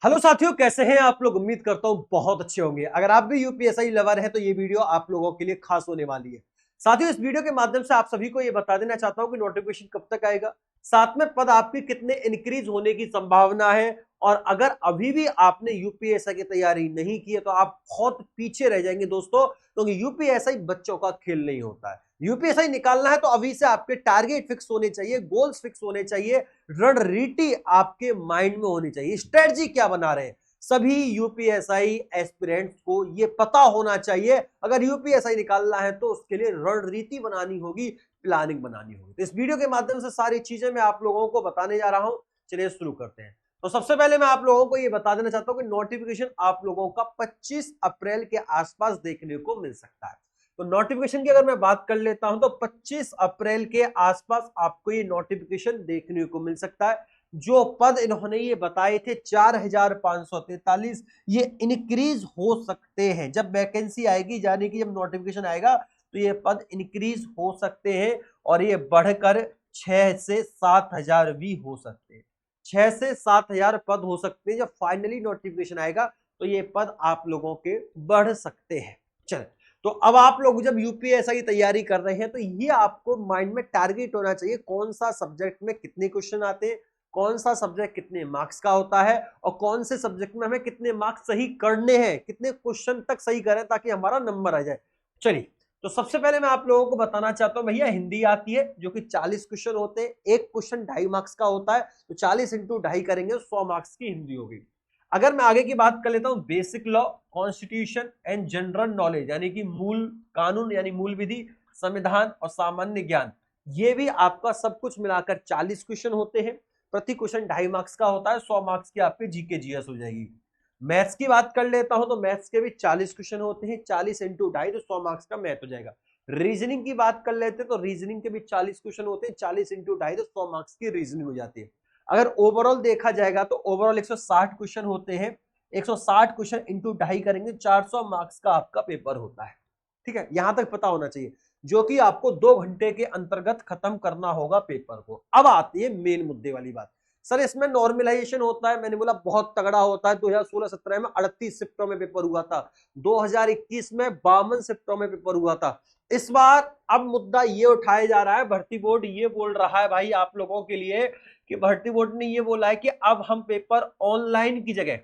Hello साथियों, कैसे हैं आप लोग। उम्मीद करता हूं बहुत अच्छे होंगे। अगर आप भी यूपीएससी लवर हैं तो ये वीडियो आप लोगों के लिए खास होने वाली है। साथियों, इस वीडियो के माध्यम से आप सभी को ये बता देना चाहता हूं कि नोटिफिकेशन कब तक आएगा, साथ में पद आपके कितने इंक्रीज होने की संभावना है। और अगर अभी भी आपने यूपीएससी की तैयारी नहीं की है तो आप बहुत पीछे रह जाएंगे दोस्तों, क्योंकि यूपीएससी बच्चों का खेल नहीं होता है। यूपीएससी निकालना है तो अभी से आपके टारगेट फिक्स होने चाहिए, गोल्स फिक्स होने चाहिए, रणनीति आपके माइंड में होनी चाहिए। स्ट्रेटजी क्या बना रहे हैं, सभी यूपीएसआई एस्पिरेंट्स को यह पता होना चाहिए। अगर यूपीएसआई निकालना है तो उसके लिए रणनीति बनानी होगी, प्लानिंग बनानी होगी। तो इस वीडियो के माध्यम से सारी चीजें मैं आप लोगों को बताने जा रहा हूं। चलिए शुरू करते हैं। तो सबसे पहले मैं आप लोगों को यह बता देना चाहता हूं कि नोटिफिकेशन आप लोगों का 25 अप्रैल के आसपास देखने को मिल सकता है। तो नोटिफिकेशन की अगर मैं बात कर लेता हूं तो 25 अप्रैल के आसपास आपको ये नोटिफिकेशन देखने को मिल सकता है। जो पद इन्होंने ये बताए थे 4543, ये इंक्रीज हो सकते हैं। जब वैकेंसी आएगी, यानी कि जब नोटिफिकेशन आएगा तो ये पद इंक्रीज हो सकते हैं और ये बढ़कर 6 से 7 हजार भी हो सकते हैं। 6 से 7 हजार पद हो सकते हैं। जब फाइनली नोटिफिकेशन आएगा तो ये पद आप लोगों के बढ़ सकते हैं। चल, तो अब आप लोग जब यूपीएससी की तैयारी कर रहे हैं तो ये आपको माइंड में टारगेट होना चाहिए, कौन सा सब्जेक्ट में कितने क्वेश्चन आते हैं, कौन सा सब्जेक्ट कितने मार्क्स का होता है और कौन से सब्जेक्ट में हमें कितने मार्क्स सही करने हैं, कितने क्वेश्चन तक सही करें ताकि हमारा नंबर आ जाए। चलिए, तो सबसे पहले मैं आप लोगों को बताना चाहता हूं, भैया हिंदी आती है जो कि 40 क्वेश्चन होते हैं। एक क्वेश्चन 2.5 मार्क्स का होता है, तो 40 इंटू 2.5 करेंगे 100 मार्क्स की हिंदी होगी। अगर मैं आगे की बात कर लेता हूं, basic law, constitution and general knowledge, यानी कि मूल कानून यानी मूल विधि, संविधान और सामान्य ज्ञान, ये भी आपका सब कुछ मिलाकर 40 क्वेश्चन होते हैं। प्रति क्वेश्चन 2.5 मार्क्स का होता है। 100 मार्क्स की आपकी जीके जीएस हो जाएगी। मैथ्स की बात कर लेता हूं तो मैथ्स के भी 40 क्वेश्चन होते हैं। 40 इंटू 2.5 तो 100 मार्क्स का मैथ हो जाएगा। रीजनिंग की बात कर लेते हैं तो रीजनिंग के भी 40 क्वेश्चन होते हैं। 40 इंटू 2.5 तो 100 मार्क्स की रीजनिंग हो जाती है। अगर ओवरऑल देखा जाएगा तो ओवरऑल 160 क्वेश्चन होते हैं। 160 क्वेश्चन इंटू 2.5 करेंगे 400 मार्क्स का आपका पेपर होता है। ठीक है, यहां तक पता होना चाहिए, जो कि आपको 2 घंटे के अंतर्गत खत्म करना होगा पेपर को। अब आती है मेन मुद्दे वाली बात। सर इसमें नॉर्मलाइजेशन होता है, मैंने बोला बहुत तगड़ा होता है। 2016-17 में 38 शिफ्टों में पेपर हुआ था। 2021 में 52 शिफ्टों में पेपर हुआ था। इस बार अब मुद्दा ये उठाया जा रहा है, भर्ती बोर्ड ये बोल रहा है भाई आप लोगों के लिए कि भर्ती बोर्ड ने ये बोला है कि अब हम पेपर ऑनलाइन की जगह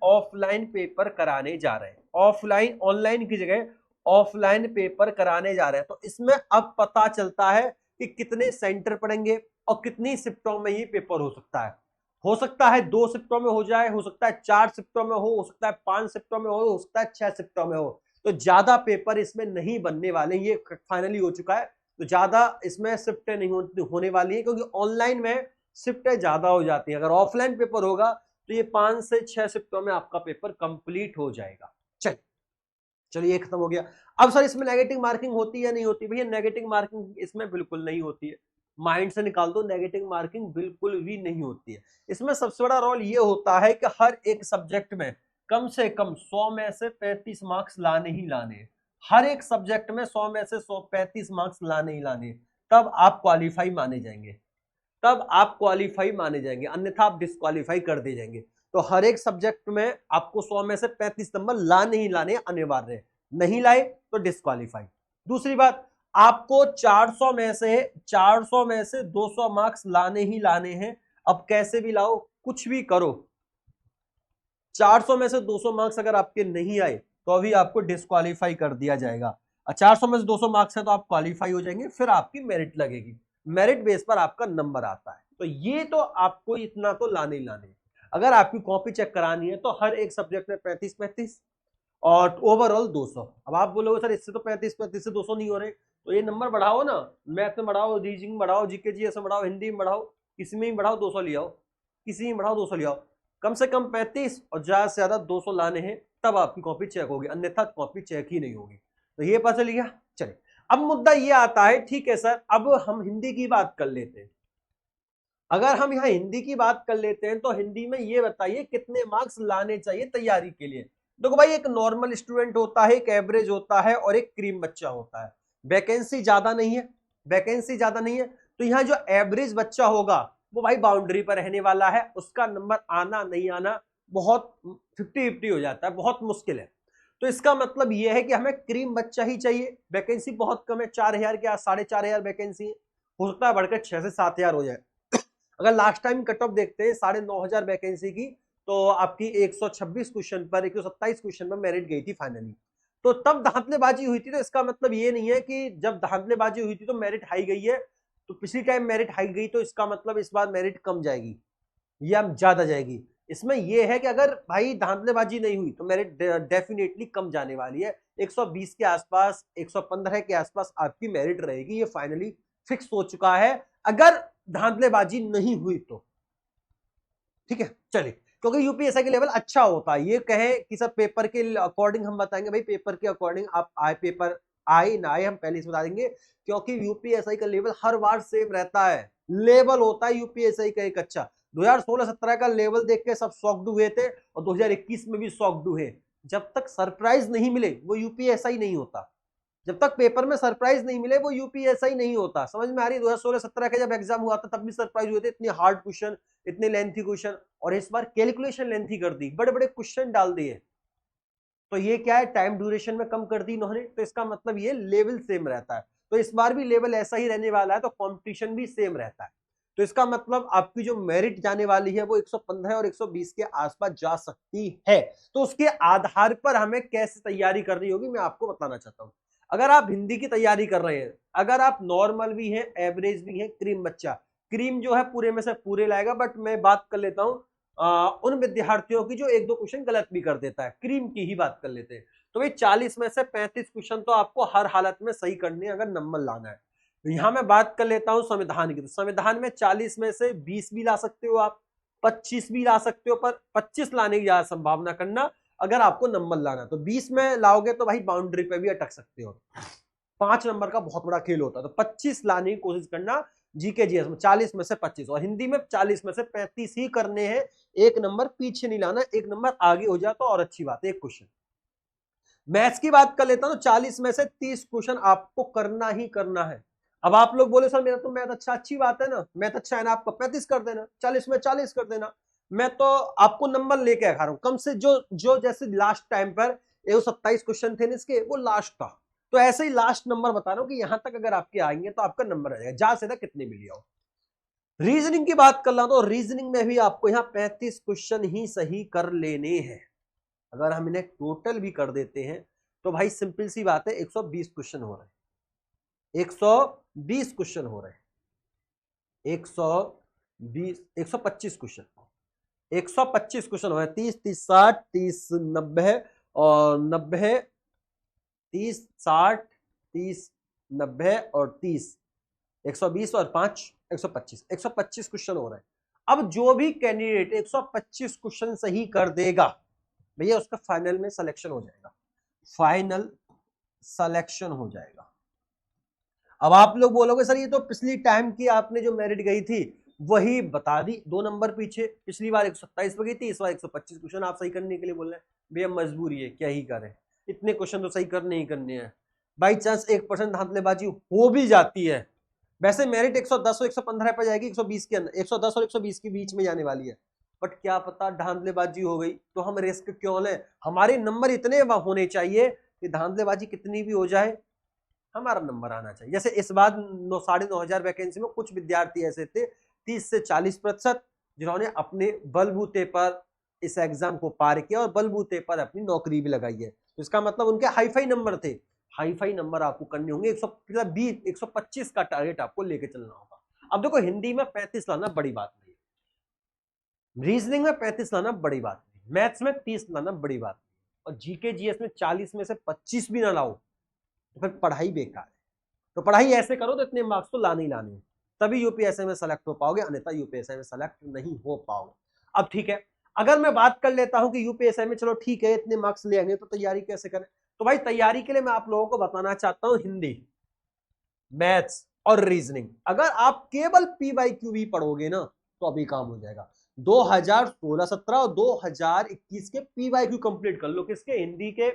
ऑफलाइन पेपर कराने जा रहे हैं। ऑनलाइन की जगह ऑफलाइन पेपर कराने जा रहे हैं। तो इसमें अब पता चलता है कि कितने सेंटर पड़ेंगे और कितनी शिफ्टों में ये पेपर हो सकता है। हो सकता है 2 शिफ्टों में हो जाए, हो सकता है 4 शिफ्टों में हो सकता है 5 शिफ्टों में हो सकता है 6 शिफ्टों में हो। तो ज्यादा पेपर इसमें नहीं बनने वाले, ये फाइनली हो चुका है। तो ज्यादा इसमें शिफ्टें नहीं होने वाली है, क्योंकि ऑनलाइन में शिफ्टें ज्यादा हो जाती है। अगर ऑफलाइन पेपर होगा तो ये 5 से 6 शिफ्टों में आपका पेपर कंप्लीट हो जाएगा। चलिए ये खत्म हो गया। अब सर इसमें नेगेटिव मार्किंग होती है या नहीं होती? भैया नेगेटिव मार्किंग इसमें बिल्कुल नहीं होती है। माइंड से निकाल दो, नेगेटिव मार्किंग बिल्कुल भी नहीं होती है। इसमें सबसे बड़ा रोल ये होता है कि हर एक सब्जेक्ट में कम से कम 100 में से 35 मार्क्स लाने ही लाने हैं। हर एक सब्जेक्ट में 100 में से 135 मार्क्स लाने ही लाने हैं। तब आप क्वालिफाई माने जाएंगे, अन्यथा आप डिस्क्वालीफाई कर दिए जाएंगे। तो हर एक सब्जेक्ट में आपको 100 में से 35 नंबर लाने ही लाने अनिवार्य है। नहीं लाए तो डिस्क्वालीफाई। दूसरी बात, आपको 400 में से 200 मार्क्स लाने ही लाने हैं। अब कैसे भी लाओ, कुछ भी करो, 400 में से 200 मार्क्स अगर आपके नहीं आए तो अभी आपको डिस्क्वालीफाई कर दिया जाएगा। 400 में से 200 मार्क्स है तो आप क्वालिफाई हो जाएंगे, फिर आपकी मेरिट लगेगी। मेरिट बेस पर आपका नंबर आता है। तो ये तो आपको इतना तो लाने ही लाने। अगर आपकी कॉपी चेक करानी है तो हर एक सब्जेक्ट में 35-35 और ओवरऑल 200। अब आप बोलोगे सर इससे तो 35-35 से 200 नहीं हो रहे, तो ये नंबर बढ़ाओ ना, मैथ में बढ़ाओ, रीजनिंग में बढ़ाओ, जीके जीएस में बढ़ाओ, हिंदी में बढ़ाओ, किसी में भी बढ़ाओ 200 ले आओ, किसी में बढ़ाओ 200 ले आओ। कम से कम 35 और ज्यादा से ज्यादा 200 लाने हैं, तब आपकी कॉपी चेक होगी, अन्यथा कॉपी चेक ही नहीं होगी। तो ये पता चल गया। चलिए, अब मुद्दा ये आता है, ठीक है सर अब हम हिंदी की बात कर लेते हैं। अगर हम यहाँ हिंदी की बात कर लेते हैं तो हिंदी में ये बताइए कितने मार्क्स लाने चाहिए तैयारी के लिए। देखो भाई, एक नॉर्मल स्टूडेंट होता है, एक एवरेज होता है और एक क्रीम बच्चा होता है। वैकेंसी ज्यादा नहीं है, तो यहाँ जो एवरेज बच्चा होगा वो भाई बाउंड्री पर रहने वाला है, उसका नंबर आना नहीं आना बहुत 50-50 हो जाता है, बहुत मुश्किल है। तो इसका मतलब ये है कि हमें क्रीम बच्चा ही चाहिए। वैकेंसी बहुत कम है, 4000 के 4500 वैकेंसी है, हो सकता है बढ़कर 6 से 7000 हो जाए। अगर लास्ट टाइम कट ऑफ देखते हैं 9500 वैकेंसी की, तो आपकी 126 क्वेश्चन पर 127 क्वेश्चन पर मेरिट गई थी फाइनली। तो तब धांधलेबाजी हुई थी, तो इसका मतलब ये नहीं है कि जब धांधलेबाजी हुई थी तो मेरिट हाई गई है। तो पिछली टाइम मेरिट हाई गई तो इसका मतलब इस बार मेरिट कम जाएगी या ज्यादा जाएगी। इसमें यह है कि अगर भाई धांधलेबाजी नहीं हुई तो मेरिट डेफिनेटली कम जाने वाली है। 120 के आसपास, 115 के आसपास आपकी मेरिट रहेगी, ये फाइनली फिक्स हो चुका है अगर धांधलेबाजी नहीं हुई तो। ठीक है, चलिए, क्योंकि यूपीएससी के लेवल अच्छा होता है। ये कहे कि सर पेपर के अकॉर्डिंग हम बताएंगे, भाई पेपर के अकॉर्डिंग आप आए, पेपर आए ना आए हम पहले से बता देंगे, क्योंकि यूपीएससी का लेवल हर बार सेम रहता है। लेवल होता है यूपीएससी का एक अच्छा। 2016-17 का लेवल देख के सब शॉक्ड हुए थे और 2021 में भी शॉक्ड हुए। जब तक सरप्राइज नहीं मिले वो यूपीएससी नहीं होता। जब तक पेपर में सरप्राइज नहीं मिले वो यूपीएससी नहीं होता। समझ में आ रही है? 2016-17 का जब एग्जाम हुआ था तब भी सरप्राइज हुए थे, इतने हार्ड क्वेश्चन, इतने लेंथी क्वेश्चन, और इस बार कैलकुलेशन लेंथी कर दी, बड़े बड़े क्वेश्चन डाल दिए। तो ये क्या है, टाइम ड्यूरेशन में कम कर दी इन्होंने। तो इसका मतलब ये लेवल सेम रहता है। तो इस बार भी लेवल ऐसा ही रहने वाला है, तो कंपटीशन भी सेम रहता है। तो इसका मतलब आपकी जो मेरिट जाने वाली है वो 115 और 120 के आसपास जा सकती है। तो उसके आधार पर हमें कैसे तैयारी करनी होगी मैं आपको बताना चाहता हूं। अगर आप हिंदी की तैयारी कर रहे हैं, अगर आप नॉर्मल भी हैं, एवरेज भी हैं, क्रीम बच्चा, क्रीम जो है पूरे में से पूरे लाएगा, बट मैं बात कर लेता हूं उन विद्यार्थियों की जो एक दो क्वेश्चन गलत भी कर देता है, क्रीम की ही बात कर लेते हैं। तो भाई 40 में से 35 क्वेश्चन तो आपको हर हालत में सही करने अगर नंबर लाना है। तो यहां मैं बात कर लेता हूं संविधान की। तो संविधान में 40 में से 20 भी ला सकते हो आप, 25 भी ला सकते हो, पर 25 लाने की ज्यादा संभावना करना अगर आपको नंबर लाना। तो 20 में लाओगे तो भाई बाउंड्री पे भी अटक सकते हो, 5 नंबर का बहुत बड़ा खेल होता है। तो 25 लाने की कोशिश करना जीके जीएस में, 40 में से 25, और हिंदी में 40 में से 35 ही करने हैं। एक नंबर पीछे नहीं लाना, एक नंबर आगे हो जाए तो और अच्छी बात है, एक क्वेश्चन। मैथ्स की बात कर लेता हूं, 40 में से 30 क्वेश्चन आपको करना ही करना है। अब आप लोग बोले सर मेरा तो मैथ अच्छा, अच्छी बात है ना, मैथ अच्छा है ना, आपको 35 कर देना, 40 में 40 कर देना। मैं तो आपको नंबर लेके आ रहा हूं कम से, जो जो जैसे लास्ट टाइम पर 127 क्वेश्चन थे इसके, वो लास्ट था। तो ऐसे ही लास्ट नंबर बता रहा हूं कि यहां तक अगर आपके आएंगे तो आपका नंबर आ जाएगा, ज्यादा से ज्यादा कितने मिल जाओ। रीजनिंग की बात कर रहा हूं तो रीजनिंग में भी आपको यहाँ 35 क्वेश्चन ही सही कर लेने हैं। अगर हम इन्हें टोटल भी कर देते हैं तो भाई सिंपल सी बात है, 120 क्वेश्चन हो रहे हैं, 120 क्वेश्चन हो रहे हैं, 120, 125 क्वेश्चन, 125 क्वेश्चन हो रहे हैं। 30, 30, 60, 30, 90 और 90, 30, 60, 30, 90 और 30, 120 और 5, 125, 125 क्वेश्चन हो रहे हैं। अब जो भी कैंडिडेट 125 क्वेश्चन सही कर देगा भैया उसका फाइनल में सिलेक्शन हो जाएगा, फाइनल सिलेक्शन हो जाएगा। अब आप लोग बोलोगे सर ये तो पिछली टाइम की आपने जो मेरिट गई थी वही बता दी, 2 नंबर पीछे, पिछली बार 127 पे गई थी, इस बार 125 क्वेश्चन आप सही करने के लिए बोल रहे हैं। भैया मजबूरी है, क्या ही करें, इतने क्वेश्चन तो सही करने ही करने हैं। बाई चांस 1% धांधलेबाजी हो भी जाती है, वैसे मेरिट 110 और 115 पे जाएगी, 120 के अंदर, 110 और 120 के बीच में जाने वाली है। बट क्या पता धांधलेबाजी हो गई तो हम रिस्क क्यों लें? हमारे नंबर इतने होने चाहिए कि धांधलेबाजी कितनी भी हो जाए हमारा नंबर आना चाहिए। जैसे इस बार 9,500 वैकेंसी में कुछ विद्यार्थी ऐसे थे 30 से 40% जिन्होंने अपने बलबूते पर इस एग्जाम को पार किया और बलबूते पर अपनी नौकरी भी लगाई है। तो इसका मतलब उनके हाईफाई नंबर थे। हाईफाई नंबर आपको करने होंगे, 120, 125 का टारगेट आपको लेके चलना होगा। अब देखो हिंदी में 35 लाना बड़ी बात नहीं, रीजनिंग में 35 लाना बड़ी बात नहीं, मैथ्स में 30 लाना बड़ी बात नहीं, और जीके जीएस में 40 में से 25 भी ना लाओ तो फिर पढ़ाई बेकार है। तो पढ़ाई ऐसे करो तो इतने मार्क्स तो लाने ही लाने हैं, तभी यूपीएससी में सेलेक्ट हो पाओगे, अन्यथा यूपीएससी में सेलेक्ट नहीं हो पाओगे। अब ठीक है, अगर मैं बात कर लेता हूं कि यूपीएससी में चलो ठीक है इतने मार्क्स ले आएंगे तो तैयारी कैसे करें, तो भाई तैयारी के लिए मैं आप लोगों को बताना चाहता हूं हिंदी, मैथ्स और रीजनिंग। अगर आप केवल पीवाईक्यू भी पढ़ोगे ना तो अभी काम हो जाएगा। 2016-17 और 2021 के पीवाईक्यू कंप्लीट कर लो, किसके? हिंदी के,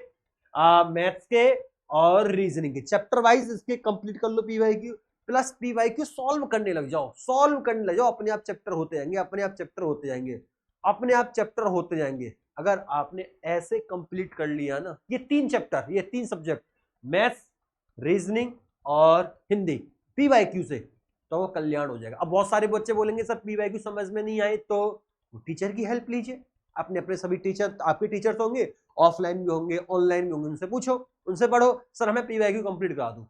मैथ्स के और रीजनिंग के, चैप्टर वाइज इसके कंप्लीट कर लो पीवाईक्यू। प्लस पीवाईक्यू सॉल्व करने लग जाओ, सॉल्व करने लग जाओ, अपने आप चैप्टर होते जाएंगे, अपने आप चैप्टर होते जाएंगे, अपने आप चैप्टर होते जाएंगे। अगर आपने ऐसे कंप्लीट कर लिया ना ये 3 चैप्टर, ये 3 सब्जेक्ट, मैथ्स, रीजनिंग और हिंदी पीवाईक्यू से, तो वो कल्याण हो जाएगा। अब बहुत सारे बच्चे बोलेंगे सर पीवाईक्यू समझ में नहीं आए, तो टीचर की हेल्प लीजिए, अपने अपने सभी टीचर, आपके टीचर तो होंगे, ऑफलाइन भी होंगे, ऑनलाइन भी होंगे, उनसे पूछो, उनसे पढ़ो, सर हमें पीवाईक्यू कंप्लीट करा दो,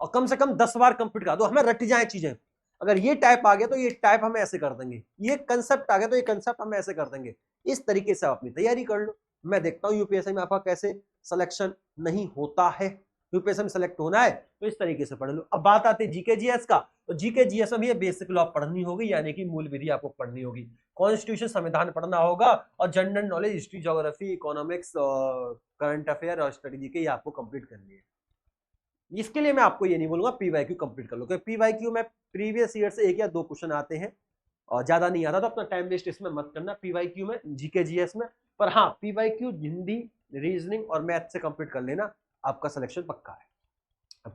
और कम से कम 10 बार कंप्लीट करा दो, हमें रट जाए चीजें। अगर ये टाइप आ गया तो ये टाइप हमें ऐसे कर देंगे, ये कंसेप्ट आ गया तो ये कंसेप्ट हमें ऐसे कर देंगे। इस तरीके से आप अपनी तैयारी कर लो। मैं देखता हूँ यूपीएससी में आपका कैसे सिलेक्शन नहीं होता है। यूपीएससी में सिलेक्ट होना है तो इस तरीके से पढ़ लो। अब बात आती है जीके जीएस का, तो जीके जीएस में भी ये बेसिक लॉ पढ़नी होगी, यानी कि मूल विधि आपको पढ़नी होगी, कॉन्स्टिट्यूशन संविधान पढ़ना होगा, और general knowledge, history, geography, economics, current affair और स्ट्रेटेजी के आपको कंप्लीट करनी है। इसके लिए मैं आपको ये नहीं बोलूंगा पीवाईक्यू कंप्लीट कर लो, क्योंकि पीवाईक्यू में प्रीवियस ईयर से 1 या 2 क्वेश्चन आते हैं और ज्यादा नहीं आता, तो अपना टाइम वेस्ट इसमें मत करना पीवाईक्यू में, जीके जीएस में। पर हाँ, पीवाईक्यू हिंदी, रीजनिंग और मैथ से कंप्लीट कर लेना, आपका सिलेक्शन पक्का है।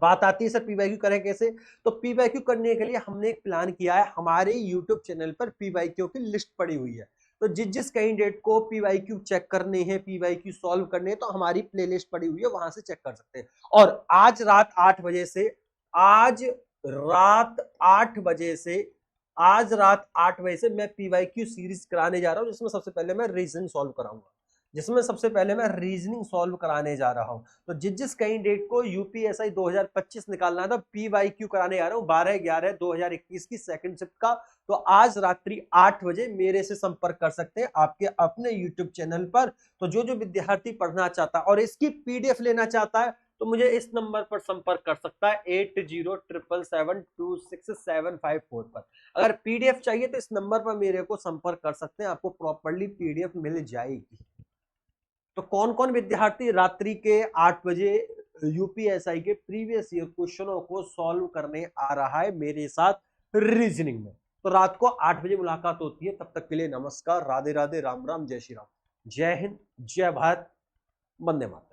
बात आती है सर पीवाईक्यू करें कैसे, तो पीवाईक्यू करने के लिए हमने एक प्लान किया है, हमारे यूट्यूब चैनल पर पीवाईक्यू की लिस्ट पड़ी हुई है, तो जिस कैंडिडेट को पीवाईक्यू चेक करने हैं, पीवाईक्यू सॉल्व करने हैं, तो हमारी प्लेलिस्ट पड़ी हुई है, वहां से चेक कर सकते हैं। और आज रात 8 बजे से, आज रात 8 बजे से, आज रात 8 बजे से मैं पीवाईक्यू सीरीज कराने जा रहा हूं, जिसमें सबसे पहले मैं रीजनिंग सॉल्व कराऊंगा, जिसमें सबसे पहले मैं रीजनिंग सॉल्व कराने जा रहा हूं। तो जिस कैंडिडेट को यूपीएसआई 2025 निकालना था, पीवाईक्यू कराने जा रहा हूं 12/11/2021 की सेकंड शिफ्ट का, तो आज रात्रि 8 बजे मेरे से संपर्क कर सकते हैं आपके अपने यूट्यूब चैनल पर। तो जो विद्यार्थी पढ़ना चाहता है और इसकी पीडीएफ लेना चाहता है, तो मुझे इस नंबर पर संपर्क कर सकता है 8077726754 पर। अगर पीडीएफ चाहिए तो इस नंबर पर मेरे को संपर्क कर सकते हैं, आपको प्रॉपर्ली पीडीएफ मिल जाएगी। तो कौन कौन विद्यार्थी रात्रि के 8 बजे यूपीएसआई के प्रीवियस ईयर क्वेश्चनों को सॉल्व करने आ रहा है मेरे साथ रीजनिंग में, तो रात को 8 बजे मुलाकात होती है। तब तक के लिए नमस्कार, राधे राधे, राम राम, जय श्री राम, जय हिंद, जय भारत, वंदे मातरम।